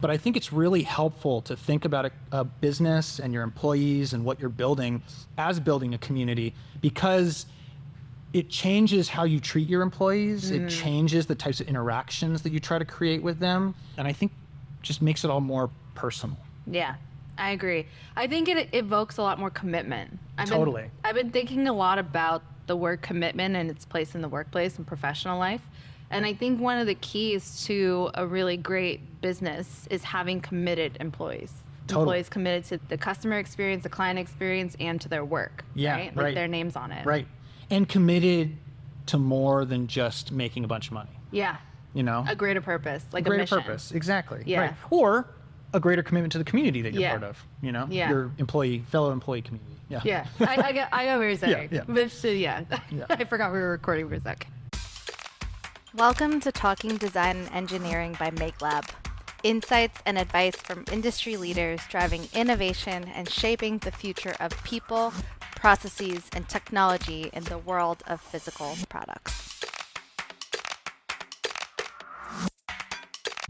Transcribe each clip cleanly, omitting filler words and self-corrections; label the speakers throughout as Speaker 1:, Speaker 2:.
Speaker 1: But I think it's really helpful to think about a business and your employees and what you're building as building a community, because it changes how you treat your employees. It changes the types of interactions that you try to create with them. And I think just makes it all more personal.
Speaker 2: Yeah, I agree. I think it evokes a lot more commitment.
Speaker 1: Totally.
Speaker 2: I've been thinking a lot about the word commitment and its place in the workplace and professional life. And I think one of the keys to a really great business is having committed employees.
Speaker 1: Totally.
Speaker 2: Employees committed to the customer experience, the client experience, and to their work.
Speaker 1: Yeah,
Speaker 2: right? Like their names on it.
Speaker 1: Right. And committed to more than just making a bunch of money.
Speaker 2: Yeah.
Speaker 1: You know?
Speaker 2: A greater purpose, like
Speaker 1: a
Speaker 2: a mission.
Speaker 1: Greater purpose, exactly.
Speaker 2: Yeah.
Speaker 1: Right. Or a greater commitment to the community that you're part of, you know?
Speaker 2: Yeah.
Speaker 1: Your fellow employee community. Yeah.
Speaker 2: Yeah. I get what you're saying.
Speaker 1: Yeah.
Speaker 2: But I forgot we were recording for a sec.
Speaker 3: Welcome to Talking Design and Engineering by MakeLab. Insights and advice from industry leaders driving innovation and shaping the future of people, processes, and technology in the world of physical products.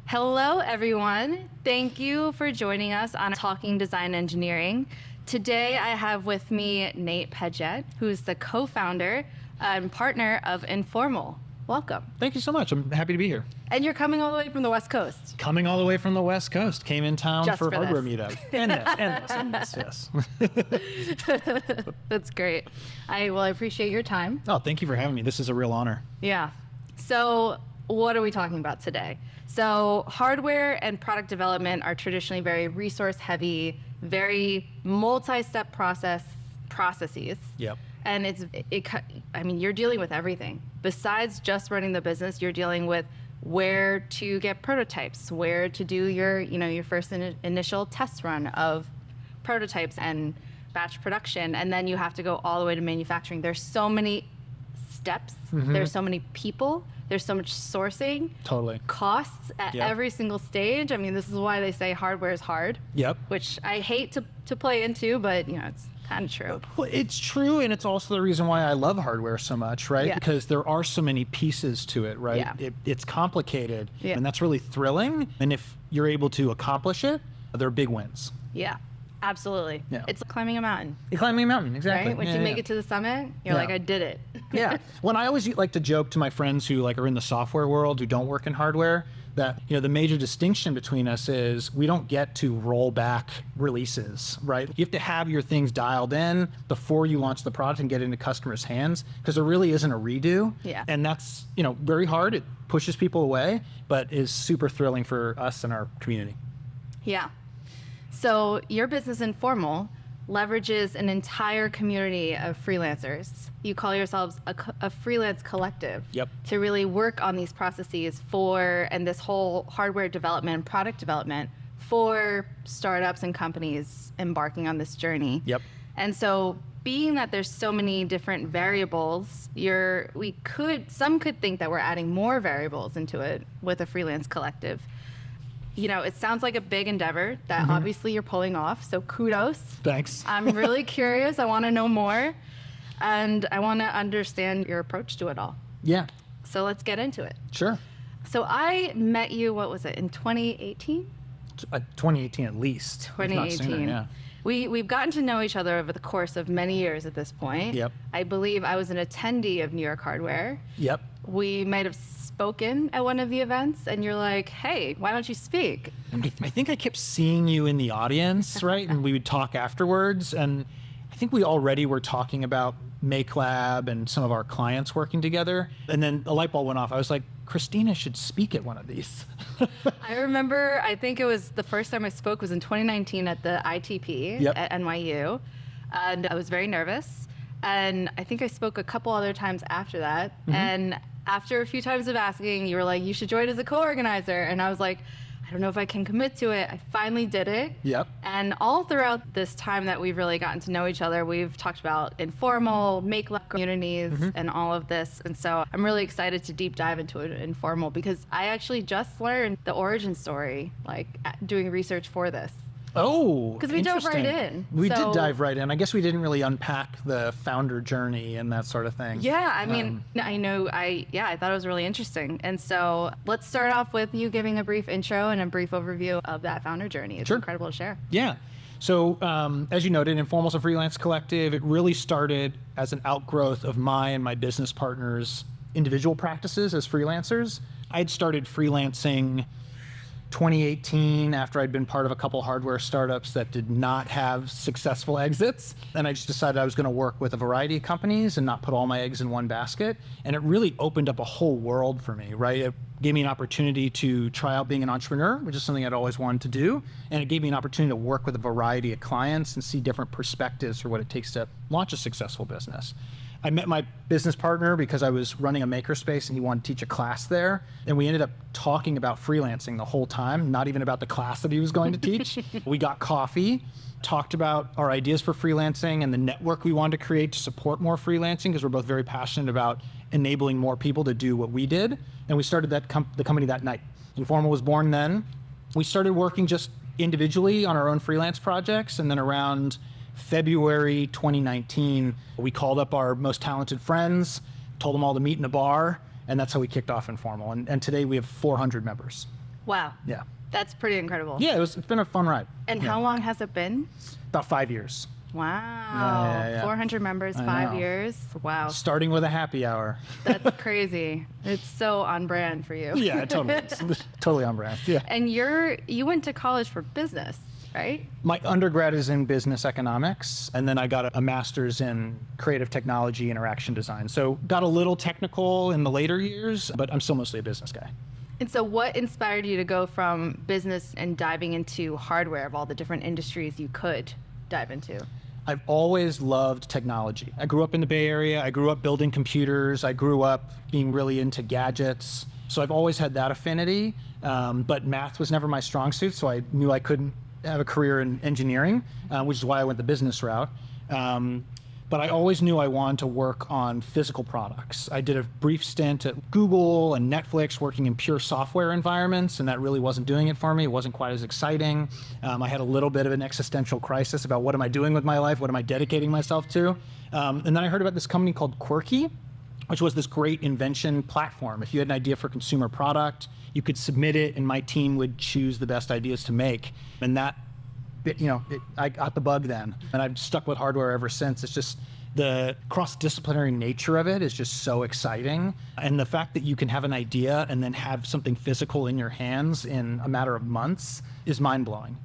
Speaker 2: Hello, everyone. Thank you for joining us on Talking Design Engineering. Today, I have with me Nate Padgett, who's the co-founder and partner of Informal. Welcome.
Speaker 1: Thank you so much. I'm happy to be here.
Speaker 2: And you're coming all the way from the West Coast.
Speaker 1: Coming all the way from the West Coast. Came in town
Speaker 2: Just
Speaker 1: for
Speaker 2: for
Speaker 1: hardware
Speaker 2: this.
Speaker 1: meetup. And this, yes.
Speaker 2: That's great. I appreciate your time.
Speaker 1: Oh, thank you for having me. This is a real honor.
Speaker 2: Yeah. So what are we talking about today? So hardware and product development are traditionally very resource heavy, very multi-step processes.
Speaker 1: Yep.
Speaker 2: And you're dealing with everything. Besides just running the business, you're dealing with where to get prototypes, where to do your first initial test run of prototypes and batch production. And then you have to go all the way to manufacturing. There's so many steps. There's so many people. There's so much sourcing.
Speaker 1: Totally.
Speaker 2: Costs at every single stage. I mean, this is why they say hardware is hard.
Speaker 1: Yep.
Speaker 2: Which I hate to play into, but it's kind of true.
Speaker 1: Well, it's true, and it's also the reason why I love hardware so much, right?
Speaker 2: Yeah.
Speaker 1: Because there are so many pieces to it, right?
Speaker 2: Yeah.
Speaker 1: It's complicated,
Speaker 2: Yeah.
Speaker 1: and that's really thrilling. And if you're able to accomplish it, they're big wins.
Speaker 2: Yeah, absolutely.
Speaker 1: Yeah.
Speaker 2: It's like climbing a mountain,
Speaker 1: You're climbing a mountain, exactly.
Speaker 2: right? Once you make it to the summit, you're like, I did it.
Speaker 1: Yeah. When I always like to joke to my friends who are in the software world who don't work in hardware that the major distinction between us is we don't get to roll back releases, right? You have to have your things dialed in before you launch the product and get it into customers' hands, because there really isn't a redo.
Speaker 2: Yeah.
Speaker 1: And that's very hard. It pushes people away, but is super thrilling for us and our community.
Speaker 2: Yeah. So your business, Informal, leverages an entire community of freelancers. You call yourselves a freelance collective.
Speaker 1: Yep.
Speaker 2: To really work on these processes and this whole hardware development and product development for startups and companies embarking on this journey.
Speaker 1: Yep.
Speaker 2: And so being that there's so many different variables, some could think that we're adding more variables into it with a freelance collective. It sounds like a big endeavor that obviously you're pulling off, so kudos.
Speaker 1: Thanks.
Speaker 2: I'm really curious. I want to know more, and I want to understand your approach to it all.
Speaker 1: Yeah.
Speaker 2: So let's get into it.
Speaker 1: Sure.
Speaker 2: So I met you, what was it, in 2018?
Speaker 1: 2018 at least. if not
Speaker 2: 2018.
Speaker 1: sooner, yeah.
Speaker 2: We've gotten to know each other over the course of many years at this point.
Speaker 1: Yep.
Speaker 2: I believe I was an attendee of New York Hardware.
Speaker 1: Yep.
Speaker 2: We might have spoken at one of the events, and you're like, hey, why don't you speak?
Speaker 1: I think I kept seeing you in the audience, right? And we would talk afterwards. And I think we already were talking about MakeLab and some of our clients working together. And then a light bulb went off. I was like, Christina should speak at one of these.
Speaker 2: I remember, I think it was the first time I spoke was in 2019 at the ITP at NYU. And I was very nervous. And I think I spoke a couple other times after that. And after a few times of asking, you were like, you should join as a co-organizer. And I was like, I don't know if I can commit to it. I finally did it.
Speaker 1: Yep.
Speaker 2: And all throughout this time that we've really gotten to know each other, we've talked about Informal, MakeLab communities, and all of this. And so I'm really excited to deep dive into it, Informal, because I actually just learned the origin story, doing research for this.
Speaker 1: Oh,
Speaker 2: Because we dove right
Speaker 1: interesting.
Speaker 2: in.
Speaker 1: We
Speaker 2: So-
Speaker 1: did dive right in. I guess we didn't really unpack the founder journey and that sort of thing.
Speaker 2: Yeah, I mean, I thought it was really interesting. And so let's start off with you giving a brief intro and a brief overview of that founder journey. It's
Speaker 1: Sure.
Speaker 2: incredible to share.
Speaker 1: Yeah. So as you noted, Informal's a freelance collective. It really started as an outgrowth of my and my business partners' individual practices as freelancers. I'd started freelancing 2018 after I'd been part of a couple hardware startups that did not have successful exits. And I just decided I was going to work with a variety of companies and not put all my eggs in one basket. And it really opened up a whole world for me, right? It gave me an opportunity to try out being an entrepreneur, which is something I'd always wanted to do. And it gave me an opportunity to work with a variety of clients and see different perspectives for what it takes to launch a successful business. I met my business partner because I was running a makerspace and he wanted to teach a class there. And we ended up talking about freelancing the whole time, not even about the class that he was going to teach. We got coffee, talked about our ideas for freelancing and the network we wanted to create to support more freelancing, because we're both very passionate about enabling more people to do what we did. And we started the company that night. Informal was born then. We started working just individually on our own freelance projects, and then around February 2019, we called up our most talented friends, told them all to meet in a bar, and that's how we kicked off Informal. And today we have 400 members.
Speaker 2: Wow.
Speaker 1: Yeah.
Speaker 2: That's pretty incredible.
Speaker 1: Yeah, it's been a fun ride.
Speaker 2: And
Speaker 1: Yeah.
Speaker 2: how long has it been?
Speaker 1: About 5 years.
Speaker 2: Wow.
Speaker 1: Yeah.
Speaker 2: 400 members,
Speaker 1: I
Speaker 2: 5
Speaker 1: know.
Speaker 2: years. Wow.
Speaker 1: Starting with a happy hour.
Speaker 2: That's crazy. It's so on brand for you.
Speaker 1: Yeah, totally. It's totally on brand. Yeah.
Speaker 2: And you went to college for business, right?
Speaker 1: My undergrad is in business economics, and then I got a master's in creative technology, interaction design. So got a little technical in the later years, but I'm still mostly a business guy.
Speaker 2: And so what inspired you to go from business and diving into hardware of all the different industries you could dive into?
Speaker 1: I've always loved technology. I grew up in the Bay Area. I grew up building computers. I grew up being really into gadgets. So I've always had that affinity, but math was never my strong suit, so I knew I couldn't have a career in engineering, which is why I went the business route. But I always knew I wanted to work on physical products. I did a brief stint at Google and Netflix working in pure software environments, and that really wasn't doing it for me. It wasn't quite as exciting. I had a little bit of an existential crisis about what am I doing with my life? What am I dedicating myself to? And then I heard about this company called Quirky, which was this great invention platform. If you had an idea for a consumer product, you could submit it and my team would choose the best ideas to make. And that, I got the bug then, and I've stuck with hardware ever since. It's just the cross-disciplinary nature of it is just so exciting. And the fact that you can have an idea and then have something physical in your hands in a matter of months is mind-blowing.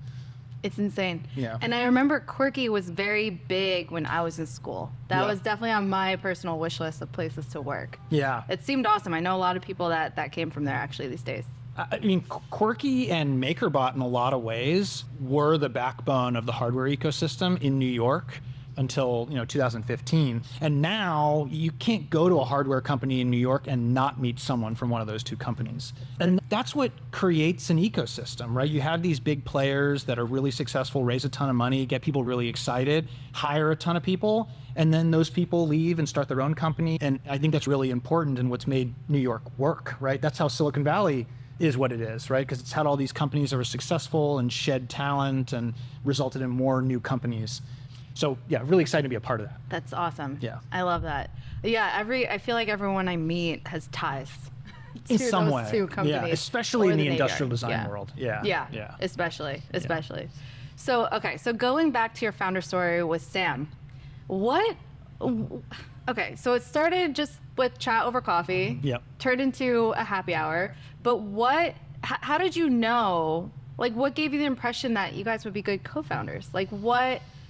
Speaker 2: It's insane.
Speaker 1: Yeah.
Speaker 2: And I remember Quirky was very big when I was in school. That
Speaker 1: Yeah.
Speaker 2: was definitely on my personal wish list of places to work.
Speaker 1: Yeah.
Speaker 2: It seemed awesome. I know a lot of people that came from there actually these days.
Speaker 1: I mean, Quirky and MakerBot in a lot of ways were the backbone of the hardware ecosystem in New York until 2015. And now you can't go to a hardware company in New York and not meet someone from one of those two companies. And that's what creates an ecosystem, right? You have these big players that are really successful, raise a ton of money, get people really excited, hire a ton of people, and then those people leave and start their own company. And I think that's really important in what's made New York work, right? That's how Silicon Valley is what it is, right? Because it's had all these companies that were successful and shed talent and resulted in more new companies. So yeah, really excited to be a part of that.
Speaker 2: That's awesome.
Speaker 1: Yeah.
Speaker 2: I love that. Yeah, I feel like everyone I meet has ties
Speaker 1: In
Speaker 2: to
Speaker 1: some
Speaker 2: those
Speaker 1: way.
Speaker 2: two companies.
Speaker 1: Yeah, especially
Speaker 2: or
Speaker 1: in the
Speaker 2: Navy
Speaker 1: industrial
Speaker 2: Yard.
Speaker 1: design
Speaker 2: Yeah.
Speaker 1: world. Yeah.
Speaker 2: Yeah. Especially. So, okay, so going back to your founder story with Sam, okay, so it started just with chat over coffee,
Speaker 1: Yep.
Speaker 2: turned into a happy hour, but how did you know, what gave you the impression that you guys would be good co-founders?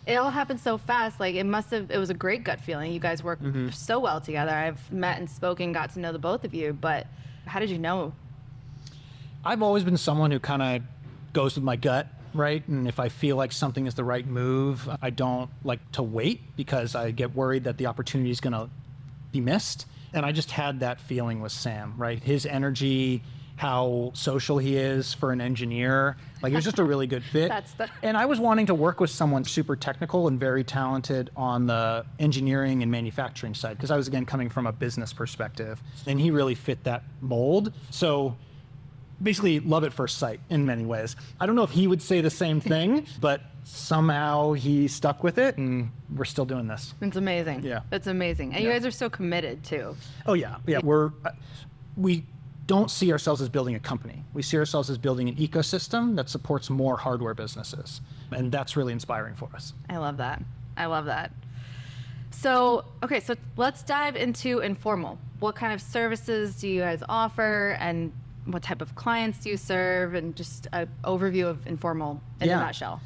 Speaker 2: It all happened so fast, it was a great gut feeling. You guys work so well together. I've met and spoken, got to know the both of you, but how did you know?
Speaker 1: I've always been someone who kind of goes with my gut, right? And if I feel like something is the right move, I don't like to wait because I get worried that the opportunity is going to be missed. And I just had that feeling with Sam, right? His energy, how social he is for an engineer. It was just a really good fit. And I was wanting to work with someone super technical and very talented on the engineering and manufacturing side, because I was, again, coming from a business perspective. And he really fit that mold. So basically love at first sight in many ways. I don't know if he would say the same thing, but somehow he stuck with it, and we're still doing this.
Speaker 2: It's amazing.
Speaker 1: Yeah.
Speaker 2: It's amazing. And you
Speaker 1: Yeah.
Speaker 2: guys are so committed too.
Speaker 1: Oh yeah. We don't see ourselves as building a company. We see ourselves as building an ecosystem that supports more hardware businesses. And that's really inspiring for us.
Speaker 2: I love that. I love that. So, okay, so let's dive into Informal. What kind of services do you guys offer, and what type of clients do you serve, and just an overview of Informal in a nutshell?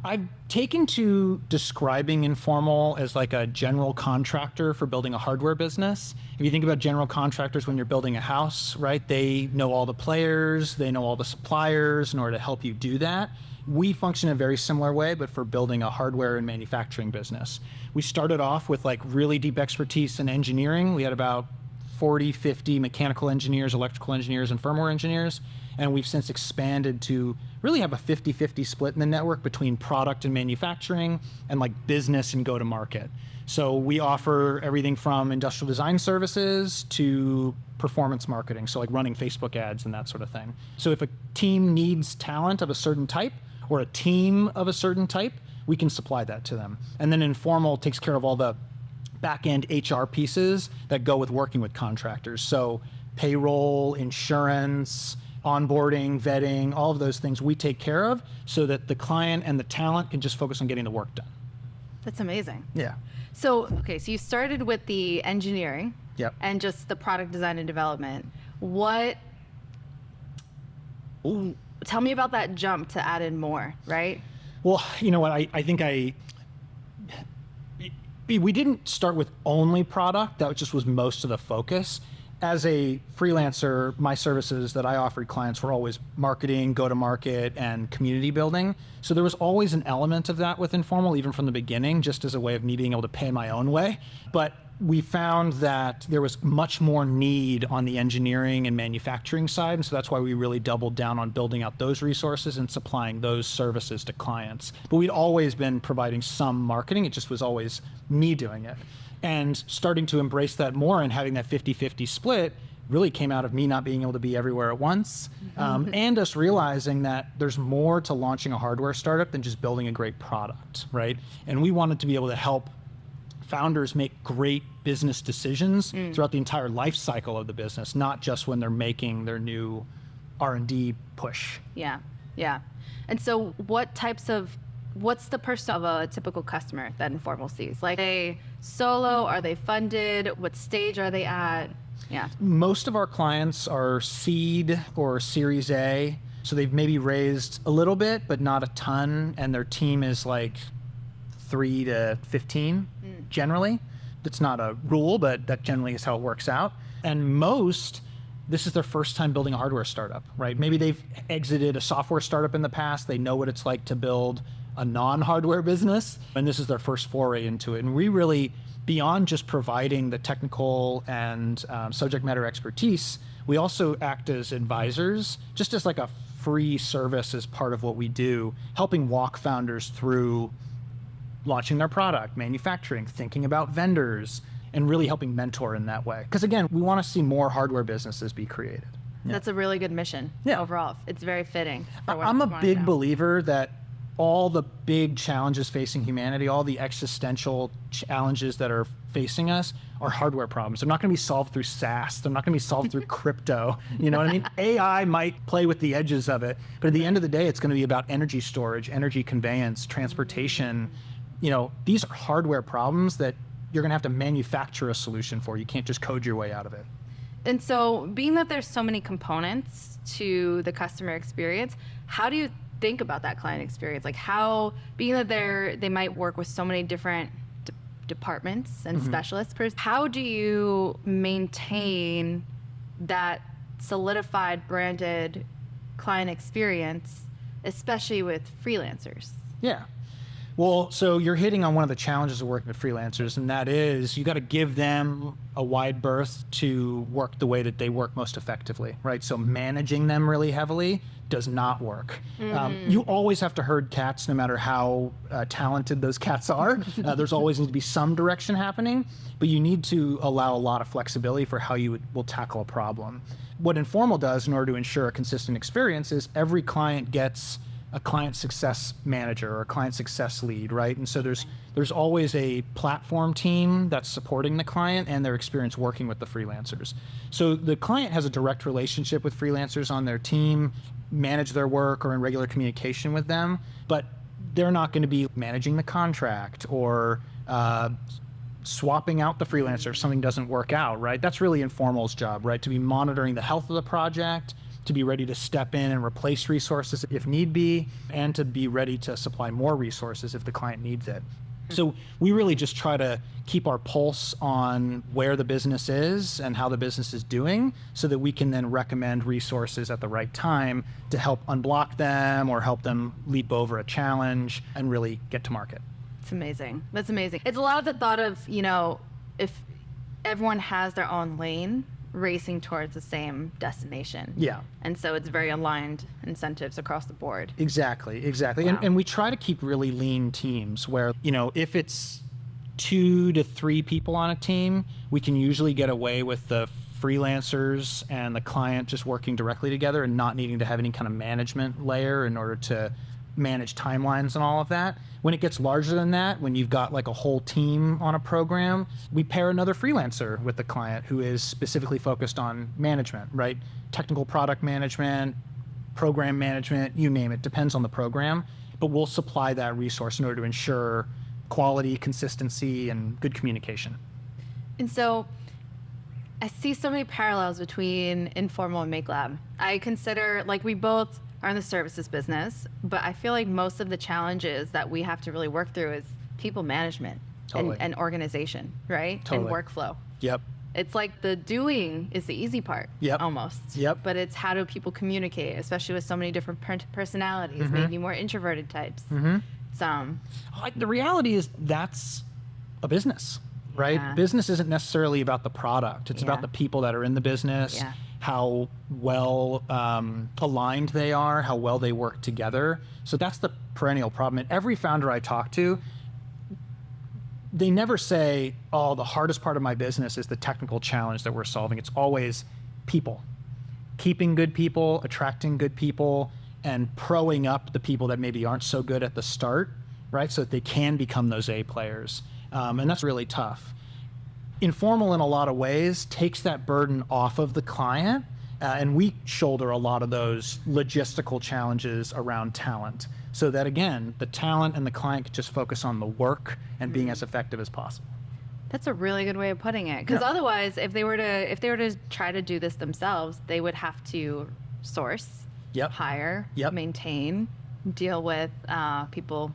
Speaker 1: I've taken to describing Informal as like a general contractor for building a hardware business. If you think about general contractors when you're building a house, right? They know all the players, they know all the suppliers in order to help you do that. We function in a very similar way, but for building a hardware and manufacturing business. We started off with like really deep expertise in engineering. We had about 40, 50 mechanical engineers, electrical engineers, and firmware engineers. And we've since expanded to really have a 50-50 split in the network between product and manufacturing and like business and go-to-market. So we offer everything from industrial design services to performance marketing, so like running Facebook ads and that sort of thing. So if a team needs talent of a certain type or a team of a certain type, we can supply that to them. And then Informal takes care of all the back-end HR pieces that go with working with contractors. So payroll, insurance, onboarding, vetting, all of those things we take care of so that the client and the talent can just focus on getting the work done.
Speaker 2: That's amazing.
Speaker 1: Yeah.
Speaker 2: So, okay, so you started with the engineering
Speaker 1: Yep.
Speaker 2: and just the product design and development. Tell me about that jump to add in more, right?
Speaker 1: Well, you know what, I think we didn't start with only product. That just was most of the focus. As a freelancer, my services that I offered clients were always marketing, go-to-market, and community building. So there was always an element of that with Informal, even from the beginning, just as a way of me being able to pay my own way. But we found that there was much more need on the engineering and manufacturing side, and so that's why we really doubled down on building out those resources and supplying those services to clients. But we'd always been providing some marketing, it just was always me doing it. And starting to embrace that more and having that 50-50 split really came out of me not being able to be everywhere at once, and us realizing that there's more to launching a hardware startup than just building a great product, right? And we wanted to be able to help founders make great business decisions throughout the entire life cycle of the business, not just when they're making their new R&D push.
Speaker 2: Yeah, yeah. And so what's the person of a typical customer that Informal sees? Like, are they solo? Are they funded? What stage are they at? Yeah.
Speaker 1: Most of our clients are seed or Series A. So they've maybe raised a little bit, but not a ton. And their team is like 3 to 15 generally. That's not a rule, but that generally is how it works out. And most, this is their first time building a hardware startup, right? Maybe they've exited a software startup in the past. They know what it's like to build a non-hardware business, and this is their first foray into it. And we really, beyond just providing the technical and subject matter expertise, we also act as advisors, just as like a free service as part of what we do, helping walk founders through launching their product, manufacturing, thinking about vendors, and really helping mentor in that way. Because again, we want to see more hardware businesses be created. Yeah.
Speaker 2: That's a really good mission overall. It's very fitting.
Speaker 1: I'm a big believer that all the big challenges facing humanity, all the existential challenges that are facing us are hardware problems. They're not going to be solved through SaaS. They're not going to be solved through crypto. You know what I mean? AI might play with the edges of it, but at the end of the day, it's going to be about energy storage, energy conveyance, transportation. You know, these are hardware problems that you're going to have to manufacture a solution for. You can't just code your way out of it.
Speaker 2: And so, being that there's so many components to the customer experience, how do you think about that client experience? Like, how, being that they might work with so many different departments and specialists, how do you maintain that solidified branded client experience, especially with freelancers?
Speaker 1: Yeah. Well, so you're hitting on one of the challenges of working with freelancers, and that is you got to give them a wide berth to work the way that they work most effectively, right? So managing them really heavily does not work. You always have to herd cats, no matter how talented those cats are. There's always need to be some direction happening, but you need to allow a lot of flexibility for how you will tackle a problem. What Informal does in order to ensure a consistent experience is every client gets a client success manager or a client success lead, right? And so there's always a platform team that's supporting the client and their experience working with the freelancers. So the client has a direct relationship with freelancers on their team, manage their work or in regular communication with them, but they're not going to be managing the contract or swapping out the freelancer if something doesn't work out, right? That's really Informal's job, right? To be monitoring the health of the project, to be ready to step in and replace resources if need be, and to be ready to supply more resources if the client needs it. So we really just try to keep our pulse on where the business is and how the business is doing so that we can then recommend resources at the right time to help unblock them or help them leap over a challenge and really get to market.
Speaker 2: It's amazing. That's amazing. It's a lot of the thought of, if everyone has their own lane, racing towards the same destination.
Speaker 1: Yeah.
Speaker 2: And so it's very aligned incentives across the board.
Speaker 1: Exactly.
Speaker 2: Wow.
Speaker 1: And we try to keep really lean teams where, if it's 2 to 3 people on a team, we can usually get away with the freelancers and the client just working directly together and not needing to have any kind of management layer in order to manage timelines and all of that. When it gets larger than that, when you've got like a whole team on a program, we pair another freelancer with the client who is specifically focused on management, right? Technical product management, program management, you name it, depends on the program, but we'll supply that resource in order to ensure quality, consistency, and good communication.
Speaker 2: And so I see so many parallels between Informal and MakeLab. I consider, we both are in the services business, but I feel like most of the challenges that we have to really work through is people management and organization, right?
Speaker 1: Totally.
Speaker 2: And workflow.
Speaker 1: Yep.
Speaker 2: It's like the doing is the easy part, almost.
Speaker 1: Yep.
Speaker 2: But it's how do people communicate, especially with so many different personalities, maybe more introverted types. Some.
Speaker 1: The reality is that's a business, right?
Speaker 2: Yeah.
Speaker 1: Business isn't necessarily about the product. It's about the people that are in the business.
Speaker 2: Yeah.
Speaker 1: How well aligned they are, how well they work together. So that's the perennial problem. And every founder I talk to, they never say, oh, the hardest part of my business is the technical challenge that we're solving. It's always people. Keeping good people, attracting good people, and proing up the people that maybe aren't so good at the start, right? So that they can become those A players. And that's really tough. Informal in a lot of ways takes that burden off of the client, and we shoulder a lot of those logistical challenges around talent so that, again, the talent and the client can just focus on the work and being as effective as possible.
Speaker 2: That's a really good way of putting it. Because otherwise, if they were to try to do this themselves, they would have to source, hire, maintain, deal with people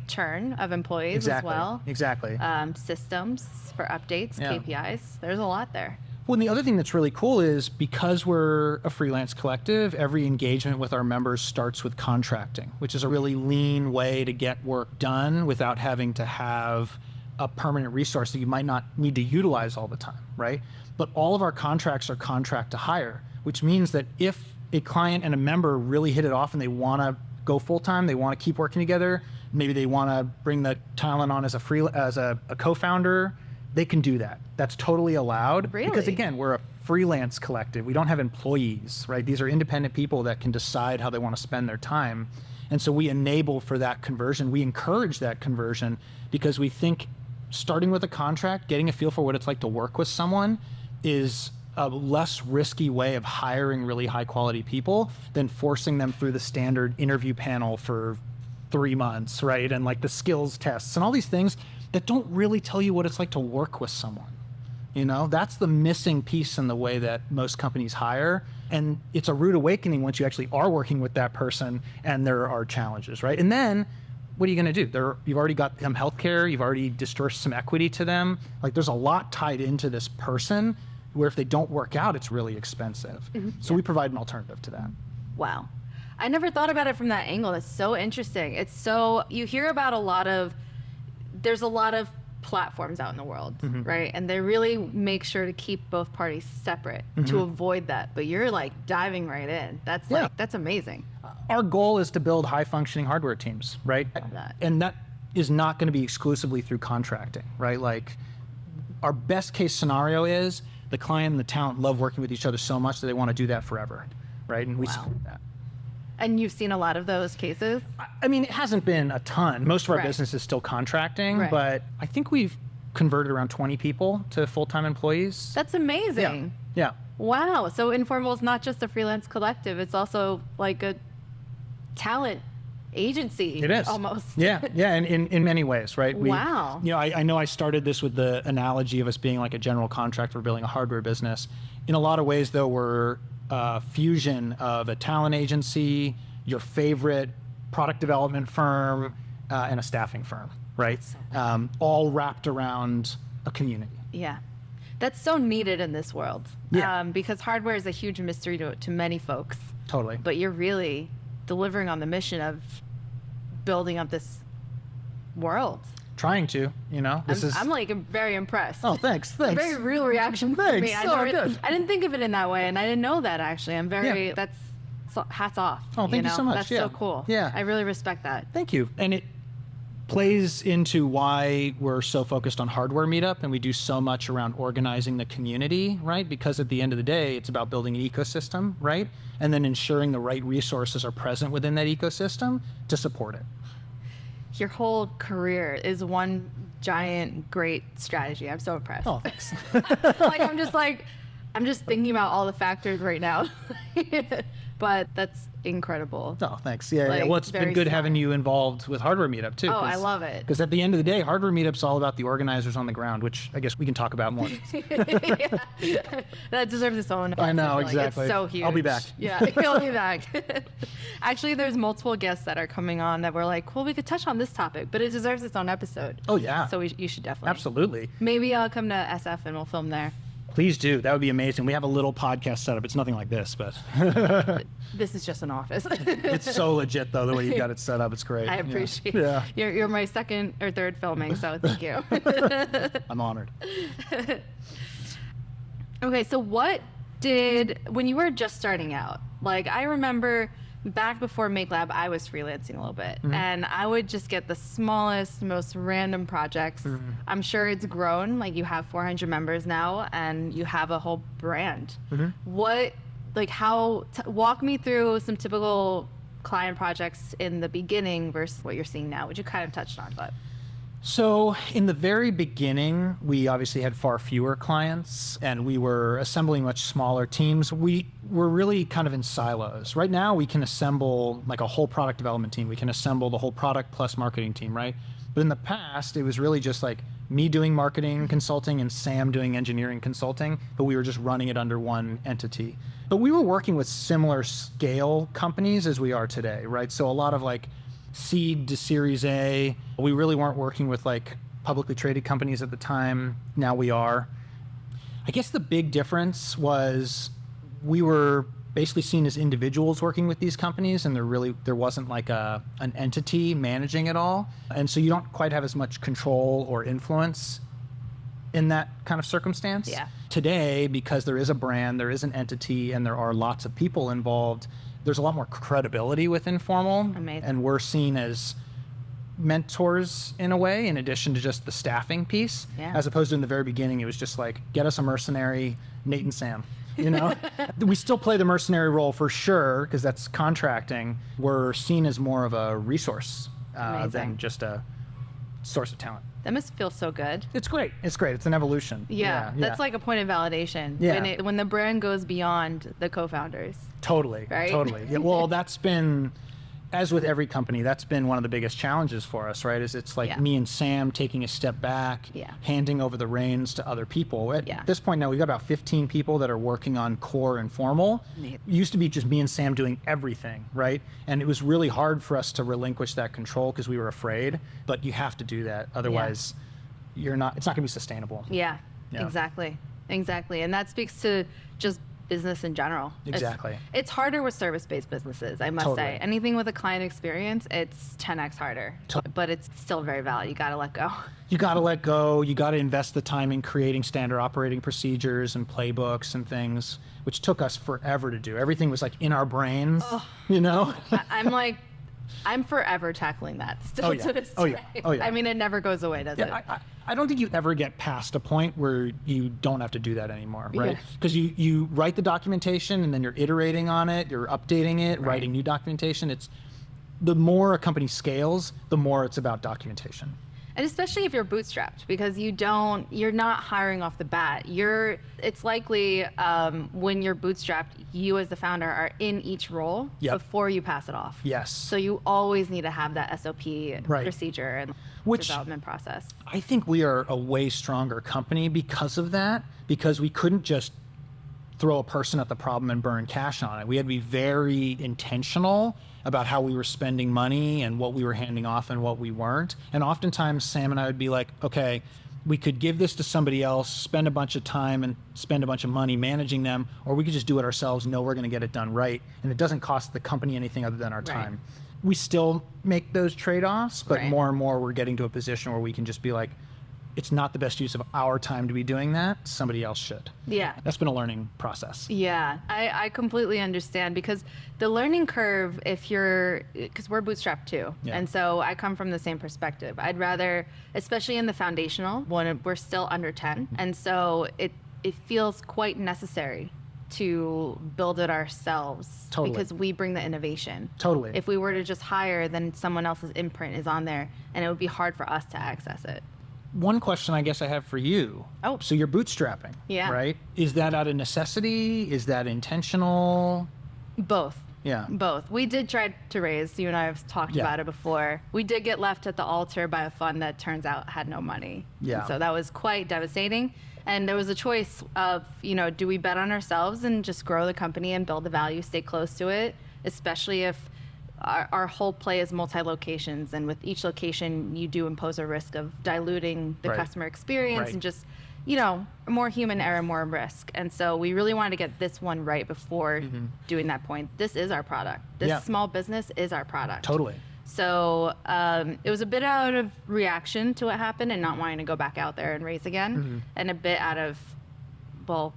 Speaker 2: churn of employees as well.
Speaker 1: Exactly.
Speaker 2: Systems for updates, KPIs. There's a lot there.
Speaker 1: Well, and the other thing that's really cool is because we're a freelance collective, every engagement with our members starts with contracting, which is a really lean way to get work done without having to have a permanent resource that you might not need to utilize all the time, right? But all of our contracts are contract to hire, which means that if a client and a member really hit it off and they want to go full-time, they want to keep working together, maybe they want to bring the talent on as a co-founder, they can do that. That's totally allowed.
Speaker 2: Really?
Speaker 1: Because again, we're a freelance collective. We don't have employees, right? These are independent people that can decide how they want to spend their time. And so we enable for that conversion. We encourage that conversion because we think starting with a contract, getting a feel for what it's like to work with someone is a less risky way of hiring really high quality people than forcing them through the standard interview panel for 3 months, right? And like the skills tests and all these things that don't really tell you what it's like to work with someone. That's the missing piece in the way that most companies hire. And it's a rude awakening once you actually are working with that person and there are challenges, right? And then what are you going to do? You've already got them healthcare, you've already dispersed some equity to them. Like there's a lot tied into this person where if they don't work out, it's really expensive. So we provide an alternative to that.
Speaker 2: Wow. I never thought about it from that angle. That's so interesting. It's so, you hear about there's a lot of platforms out in the world, right? And they really make sure to keep both parties separate to avoid that. But you're like diving right in. That's that's amazing.
Speaker 1: Our goal is to build high functioning hardware teams, right?
Speaker 2: that.
Speaker 1: And that is not going to be exclusively through contracting, right? Like our best case scenario is the client and the talent love working with each other so much that they want to do that forever, right? And we support that.
Speaker 2: And you've seen a lot of those cases?
Speaker 1: I mean, it hasn't been a ton. Most of our
Speaker 2: Right.
Speaker 1: business is still contracting,
Speaker 2: Right.
Speaker 1: but I think we've converted around 20 people to full-time employees.
Speaker 2: That's amazing.
Speaker 1: Yeah.
Speaker 2: Wow. So Informal is not just a freelance collective, it's also like a talent agency.
Speaker 1: It is.
Speaker 2: Almost.
Speaker 1: Yeah, and in many ways, right?
Speaker 2: Wow.
Speaker 1: You know, I know I started this with the analogy of us being like a general contractor building a hardware business. In a lot of ways, though, we're a fusion of a talent agency, your favorite product development firm, and a staffing firm, right? All wrapped around a community.
Speaker 2: Yeah. That's so needed in this world.
Speaker 1: Yeah.
Speaker 2: Because hardware is a huge mystery to many folks.
Speaker 1: Totally.
Speaker 2: But you're really delivering on the mission of building up this world.
Speaker 1: Trying to, you know,
Speaker 2: I'm like very impressed.
Speaker 1: Oh, thanks.
Speaker 2: A very real reaction from
Speaker 1: Thanks.
Speaker 2: me.
Speaker 1: Good.
Speaker 2: I didn't think of it in that way, and I didn't know that actually. I'm very
Speaker 1: Yeah.
Speaker 2: that's hats off.
Speaker 1: Oh, thank you so much.
Speaker 2: That's
Speaker 1: Yeah.
Speaker 2: so cool.
Speaker 1: Yeah.
Speaker 2: I really respect that.
Speaker 1: Thank you. And it plays into why we're so focused on Hardware Meetup and we do so much around organizing the community, right? Because at the end of the day, it's about building an ecosystem, right? And then ensuring the right resources are present within that ecosystem to support it.
Speaker 2: Your whole career is one giant great strategy. I'm so impressed.
Speaker 1: Oh, thanks.
Speaker 2: I'm just thinking about all the factors right now. But that's incredible.
Speaker 1: Oh, thanks. Yeah,
Speaker 2: Like,
Speaker 1: Well, it's been
Speaker 2: very
Speaker 1: good
Speaker 2: smart.
Speaker 1: having you involved with Hardware Meetup too.
Speaker 2: Oh, I love it.
Speaker 1: Because at the end of the day, Hardware Meetup's all about the organizers on the ground, which I guess we can talk about more.
Speaker 2: Yeah. That deserves its own.
Speaker 1: I know,
Speaker 2: Like,
Speaker 1: exactly.
Speaker 2: It's so huge.
Speaker 1: I'll be back.
Speaker 2: Yeah, he'll be back. Actually, there's multiple guests that are coming on that we're like, well, we could touch on this topic, but it deserves its own episode.
Speaker 1: Oh, yeah.
Speaker 2: So you should definitely.
Speaker 1: Absolutely.
Speaker 2: Maybe I'll come to SF and we'll film there.
Speaker 1: Please do. That would be amazing. We have a little podcast setup. It's nothing like this, but
Speaker 2: This is just an office.
Speaker 1: it's so legit, though, the way you got it set up. It's great.
Speaker 2: I
Speaker 1: Yeah.
Speaker 2: appreciate
Speaker 1: Yeah.
Speaker 2: You're my second or third filming, so thank you.
Speaker 1: I'm honored.
Speaker 2: Okay, so when you were just starting out, like I remember back before MakeLab, I was freelancing a little bit and I would just get the smallest, most random projects. I'm sure it's grown, like you have 400 members now and you have a whole brand. Walk me through some typical client projects in the beginning versus what you're seeing now, which you kind of touched on, but.
Speaker 1: So in the very beginning, we obviously had far fewer clients and we were assembling much smaller teams. We were really kind of in silos. Right now, we can assemble like a whole product development team. We can assemble the whole product plus marketing team, right? But in the past, it was really just like me doing marketing consulting and Sam doing engineering consulting, but we were just running it under one entity. But we were working with similar scale companies as we are today, right? So a lot of like seed to Series A. We really weren't working with like publicly traded companies at the time. Now we are. I guess the big difference was we were basically seen as individuals working with these companies, and there wasn't like an entity managing it all. And so you don't quite have as much control or influence in that kind of circumstance.
Speaker 2: Yeah.
Speaker 1: Today, because there is a brand, there is an entity, and there are lots of people involved, there's a lot more credibility with Informal.
Speaker 2: Amazing.
Speaker 1: And we're seen as mentors in a way, in addition to just the staffing piece.
Speaker 2: Yeah.
Speaker 1: As opposed to in the very beginning, it was just like, get us a mercenary, Nate and Sam. You know, we still play the mercenary role for sure, because that's contracting. We're seen as more of a resource
Speaker 2: Amazing.
Speaker 1: than just a source of talent.
Speaker 2: That must feel so good.
Speaker 1: It's great. It's great. It's an evolution.
Speaker 2: Yeah, that's like a point of validation.
Speaker 1: Yeah.
Speaker 2: When the brand goes beyond the co-founders.
Speaker 1: Totally.
Speaker 2: Right?
Speaker 1: Totally. Yeah, well, that's been, as with every company, that's been one of the biggest challenges for us, right? It's like
Speaker 2: Yeah.
Speaker 1: me and Sam taking a step back,
Speaker 2: Yeah.
Speaker 1: handing over the reins to other people. At
Speaker 2: Yeah.
Speaker 1: this point now, we've got about 15 people that are working on core Informal.
Speaker 2: Neat.
Speaker 1: It used to be just me and Sam doing everything, right? And it was really hard for us to relinquish that control because we were afraid, but you have to do that. Otherwise, it's not going to be sustainable.
Speaker 2: Yeah,
Speaker 1: Yeah.
Speaker 2: exactly. And that speaks to just business in general.
Speaker 1: Exactly.
Speaker 2: It's harder with service-based businesses, I must
Speaker 1: Totally.
Speaker 2: say. Anything with a client experience, it's 10x harder, but it's still very valid. You got to let go.
Speaker 1: You got to let go. You got to invest the time in creating standard operating procedures and playbooks and things, which took us forever to do. Everything was like in our brains, you know?
Speaker 2: I'm forever tackling that still to this day.
Speaker 1: Oh, yeah. Oh, yeah.
Speaker 2: I mean, it never goes away, does it?
Speaker 1: I don't think you ever get past a point where you don't have to do that anymore, right?
Speaker 2: Yeah.
Speaker 1: Because you write the documentation and then you're iterating on it, you're updating it, writing new documentation. It's the more a company scales, the more it's about documentation.
Speaker 2: And especially if you're bootstrapped, because you're not hiring off the bat. It's likely when you're bootstrapped, you as the founder are in each role before you pass it off.
Speaker 1: Yes.
Speaker 2: So you always need to have that SOP procedure and development process.
Speaker 1: I think we are a way stronger company because of that, because we couldn't just throw a person at the problem and burn cash on it. We had to be very intentional about how we were spending money and what we were handing off and what we weren't. And oftentimes Sam and I would be like, okay, we could give this to somebody else, spend a bunch of time and spend a bunch of money managing them, or we could just do it ourselves, know we're gonna get it done right, and it doesn't cost the company anything other than our time. We still make those trade-offs, but more and more we're getting to a position where we can just be like, it's not the best use of our time to be doing that. Somebody else should.
Speaker 2: Yeah.
Speaker 1: That's been a learning process.
Speaker 2: Yeah, I completely understand, because the learning curve, because we're bootstrapped too.
Speaker 1: Yeah.
Speaker 2: And so I come from the same perspective. I'd rather, especially in the foundational, when we're still under 10. And so it feels quite necessary to build it ourselves.
Speaker 1: Totally.
Speaker 2: Because we bring the innovation.
Speaker 1: Totally.
Speaker 2: If we were to just hire, then someone else's imprint is on there and it would be hard for us to access it.
Speaker 1: One question I guess I have for you.
Speaker 2: Oh.
Speaker 1: So you're bootstrapping, right? Is that out of necessity? Is that intentional?
Speaker 2: Both.
Speaker 1: Yeah.
Speaker 2: Both. We did try to raise, you and I have talked about it before. We did get left at the altar by a fund that turns out had no money.
Speaker 1: Yeah.
Speaker 2: And so that was quite devastating. And there was a choice of, do we bet on ourselves and just grow the company and build the value, stay close to it, especially if our whole play is multi-locations, and with each location you do impose a risk of diluting the customer experience and just, more human error, more risk. And so we really wanted to get this one right before doing that point. This is our product. This small business is our product.
Speaker 1: Totally.
Speaker 2: So it was a bit out of reaction to what happened and not wanting to go back out there and raise again, and a bit out of, well,